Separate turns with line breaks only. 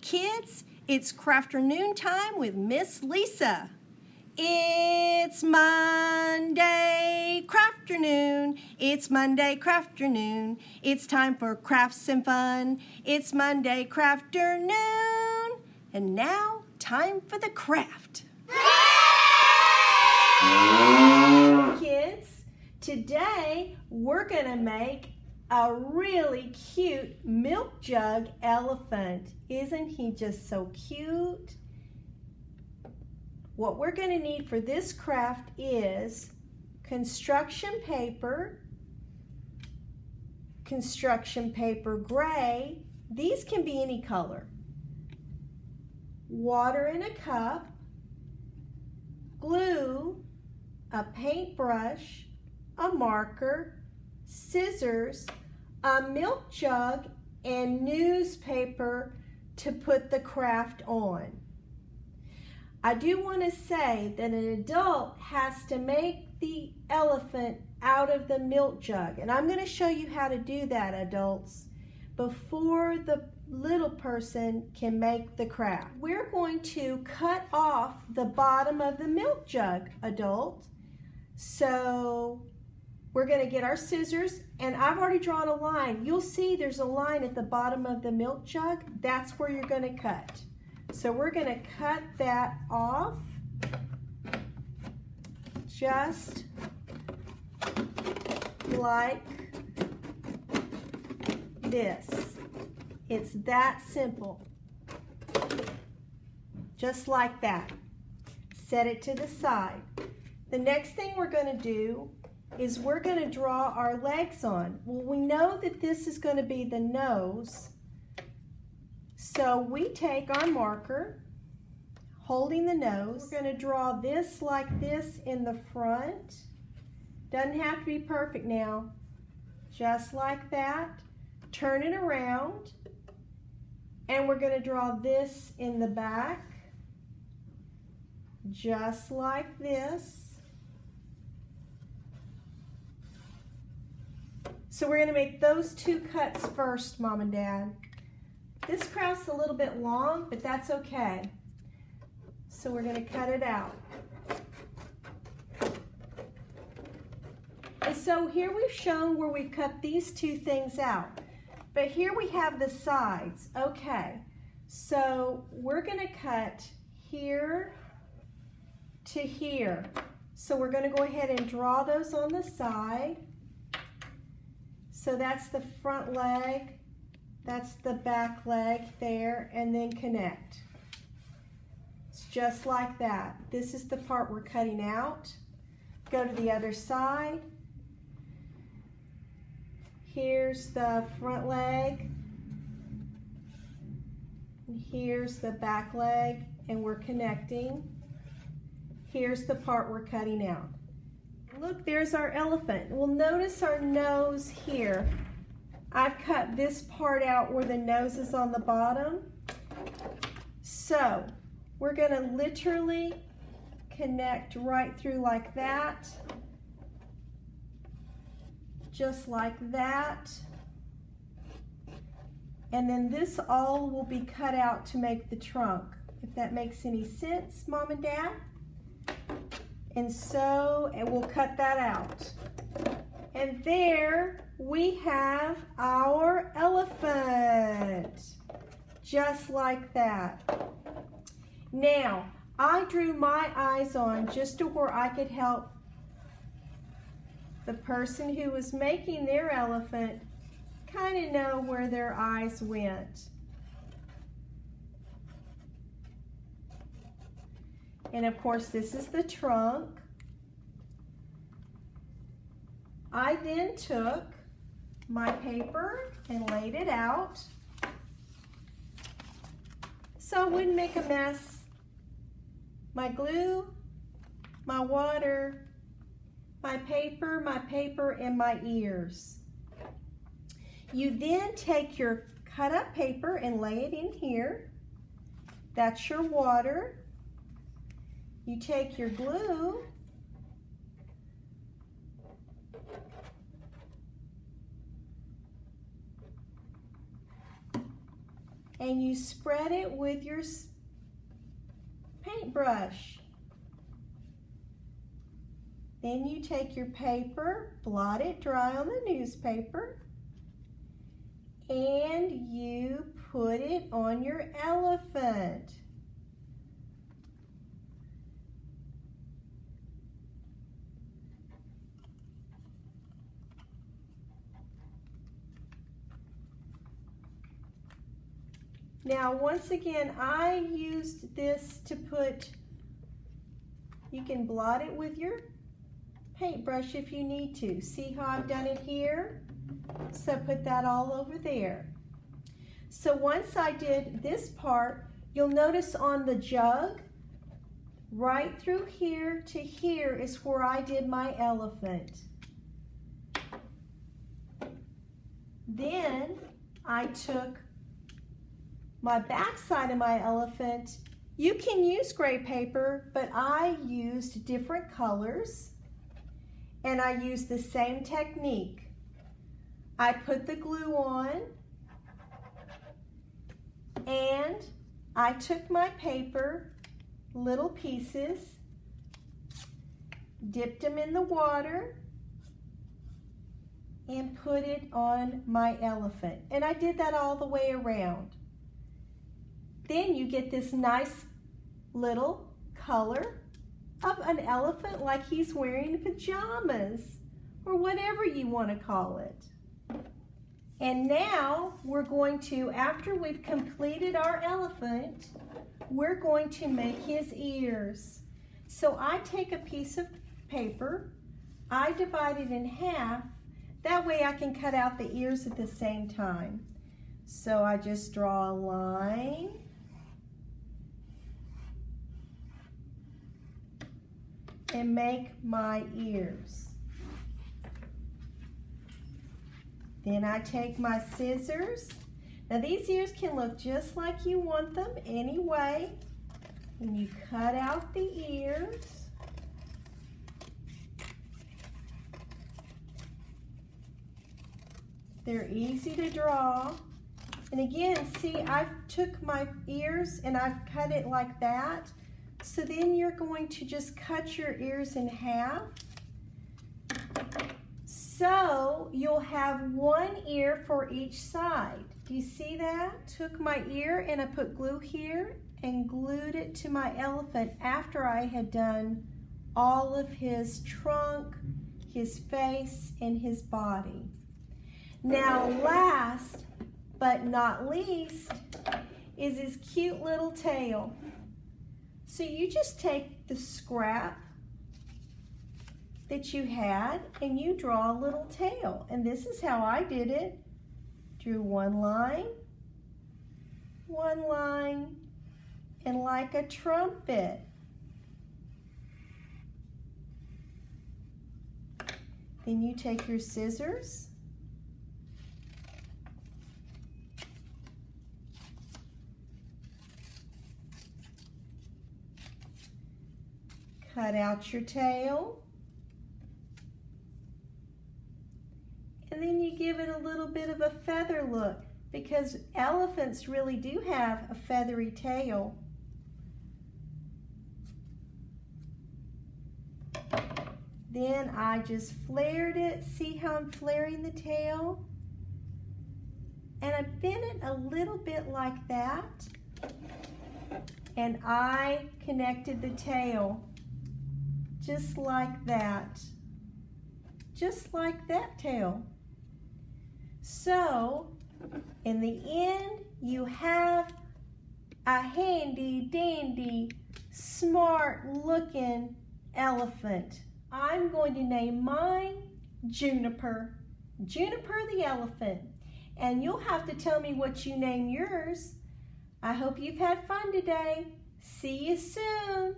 kids, it's Crafternoon time with Miss Lisa. It's Monday Crafternoon. It's Monday Crafternoon. It's time for crafts and fun. It's Monday Crafternoon. And now, time for the craft. Kids, today we're gonna make a really cute milk jug elephant. Isn't he just so cute? What we're going to need for this craft is construction paper gray. These can be any color. Water in a cup, glue, a paintbrush, a marker, scissors, a milk jug, and newspaper to put the craft on. I do want to say that an adult has to make the elephant out of the milk jug, and I'm going to show you how to do that, adults, before the little person can make the craft. We're going to cut off the bottom of the milk jug, adult. So we're going to get our scissors, and I've already drawn a line. You'll see there's a line at the bottom of the milk jug. That's where you're going to cut. So we're going to cut that off just like this. It's that simple. Just like that. Set it to the side. The next thing we're going to do is we're going to draw our legs on. Well, we know that this is going to be the nose. So we take our marker, holding the nose. We're going to draw this like this in the front. Doesn't have to be perfect now. Just like that. Turn it around. And we're going to draw this in the back. Just like this. So we're going to make those two cuts first, Mom and Dad. This craft's a little bit long, but that's okay. So we're going to cut it out. And so here we've shown where we cut these two things out. But here we have the sides. Okay, so we're going to cut here to here. So we're going to go ahead and draw those on the side. So that's the front leg, that's the back leg there, and then connect. It's just like that. This is the part we're cutting out. Go to the other side. Here's the front leg. And here's the back leg, and we're connecting. Here's the part we're cutting out. Look, there's our elephant. Well, notice our nose here. I've cut this part out where the nose is on the bottom. So we're going to literally connect right through like that. Just like that. And then this all will be cut out to make the trunk. If that makes any sense, Mom and Dad? And so, and we'll cut that out. And there we have our elephant. Just like that. Now, I drew my eyes on just to where I could help the person who was making their elephant kind of know where their eyes went. And of course, this is the trunk. I then took my paper and laid it out so I wouldn't make a mess. My glue, my water, my paper, and my ears. You then take your cut up paper and lay it in here. That's your water. You take your glue and you spread it with your paintbrush. Then you take your paper, blot it dry on the newspaper, and you put it on your elephant. Now, once again, I used this to put, you can blot it with your paintbrush if you need to. See how I've done it here? So put that all over there. So once I did this part, you'll notice on the jug, right through here to here is where I did my elephant. Then I took my back side of my elephant. You can use gray paper, but I used different colors, and I used the same technique. I put the glue on, and I took my paper, little pieces, dipped them in the water, and put it on my elephant. And I did that all the way around. Then you get this nice little color of an elephant, like he's wearing pajamas or whatever you want to call it. And now we're going to, after we've completed our elephant, we're going to make his ears. So I take a piece of paper, I divide it in half, that way I can cut out the ears at the same time. So I just draw a line, and make my ears. Then I take my scissors. Now these ears can look just like you want them anyway. And you cut out the ears. They're easy to draw. And again, see, I took my ears and I've cut it like that. So then you're going to just cut your ears in half. So you'll have one ear for each side. Do you see that? Took my ear and I put glue here and glued it to my elephant after I had done all of his trunk, his face, and his body. Now last but not least is his cute little tail. So you just take the scrap that you had and you draw a little tail. And this is how I did it. Drew one line, and like a trumpet. Then you take your scissors, cut out your tail, and then you give it a little bit of a feather look, because elephants really do have a feathery tail. Then I just flared it. See how I'm flaring the tail? And I bent it a little bit like that, and I connected the tail just like that. Just like that tail. So, in the end, you have a handy dandy, smart looking elephant. I'm going to name mine Juniper. Juniper the elephant. And you'll have to tell me what you name yours. I hope you've had fun today. See you soon.